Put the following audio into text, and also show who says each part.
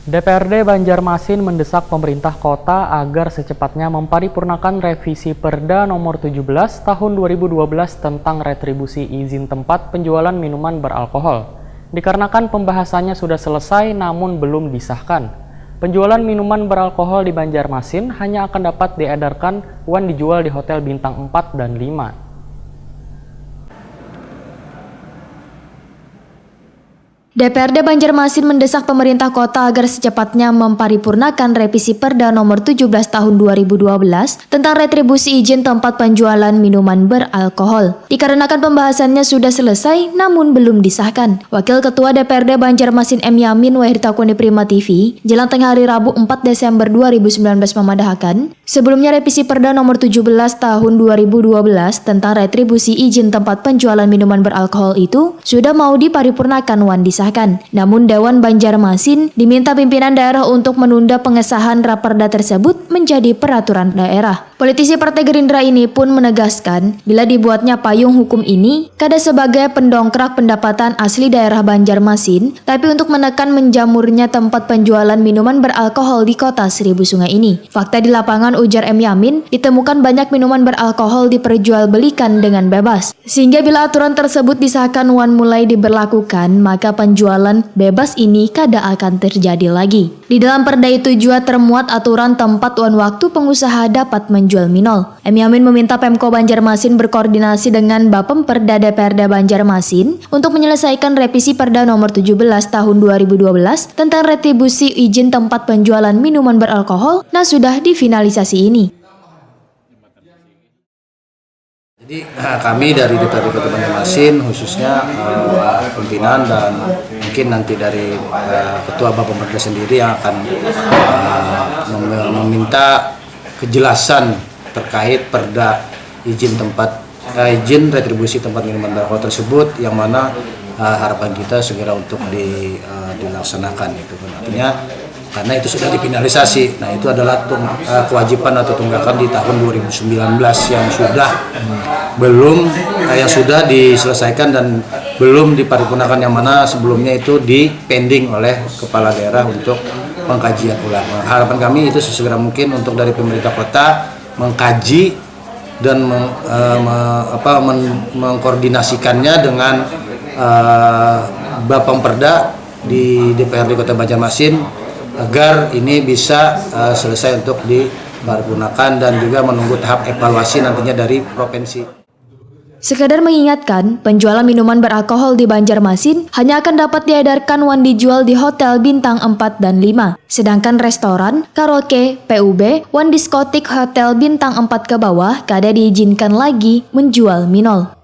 Speaker 1: DPRD Banjarmasin mendesak pemerintah kota agar secepatnya memparipurnakan revisi Perda Nomor 17 Tahun 2012 tentang retribusi izin tempat penjualan minuman beralkohol. Dikarenakan pembahasannya sudah selesai namun belum disahkan. Penjualan minuman beralkohol di Banjarmasin hanya akan dapat diedarkan uang dijual di hotel bintang 4 dan 5.
Speaker 2: DPRD Banjarmasin mendesak pemerintah kota agar secepatnya memparipurnakan revisi Perda Nomor 17 Tahun 2012 tentang retribusi izin tempat penjualan minuman beralkohol. Dikarenakan pembahasannya sudah selesai namun belum disahkan. Wakil Ketua DPRD Banjarmasin M. Yamin Wahirtakuni Prima TV, jelang tengah hari Rabu 4 Desember 2019 memadahkan, sebelumnya revisi Perda Nomor 17 Tahun 2012 tentang retribusi izin tempat penjualan minuman beralkohol itu sudah mau diparipurnakan wan disahkan. Namun Dewan Banjarmasin diminta pimpinan daerah untuk menunda pengesahan raperda tersebut menjadi peraturan daerah. Politisi Partai Gerindra ini pun menegaskan bila dibuatnya payung hukum ini kada sebagai pendongkrak pendapatan asli daerah Banjarmasin, tapi untuk menekan menjamurnya tempat penjualan minuman beralkohol di kota Seribu Sungai ini. Fakta di lapangan, ujar M. Yamin, ditemukan banyak minuman beralkohol diperjualbelikan dengan bebas. Sehingga bila aturan tersebut disahkan wan mulai diberlakukan, maka penjualan bebas ini kada akan terjadi lagi. Di dalam perda itu juga termuat aturan tempat wan waktu pengusaha dapat menjual minol. M. Yamin meminta Pemko Banjarmasin berkoordinasi dengan Bapemperda DPRD Banjarmasin untuk menyelesaikan revisi Perda Nomor 17 Tahun 2012 tentang retribusi izin tempat penjualan minuman beralkohol sudah difinalisasi ini.
Speaker 3: Jadi kami dari DPRD Kota Banjarmasin khususnya pimpinan dan mungkin nanti dari Ketua Bapemperda sendiri yang akan meminta kejelasan terkait perda izin izin retribusi tempat minuman beralkohol tersebut, yang mana harapan kita segera untuk dilaksanakan itu. Artinya karena itu sudah difinalisasi. Nah, itu adalah kewajiban atau tunggakan di tahun 2019 yang sudah diselesaikan dan belum diparipurnakan, yang mana sebelumnya itu dipending oleh kepala daerah untuk pengkajian ulang. Harapan kami itu sesegera mungkin untuk dari pemerintah kota mengkaji dan mengkoordinasikannya dengan Bapemperda di DPRD Kota Banjarmasin agar ini bisa selesai untuk diparipurnakan dan juga menunggu tahap evaluasi nantinya dari provinsi.
Speaker 2: Sekadar mengingatkan, penjualan minuman beralkohol di Banjarmasin hanya akan dapat diedarkan wan dijual di hotel bintang 4 dan 5. Sedangkan restoran, karaoke, PUB, wan diskotik hotel bintang 4 ke bawah kada diizinkan lagi menjual minol.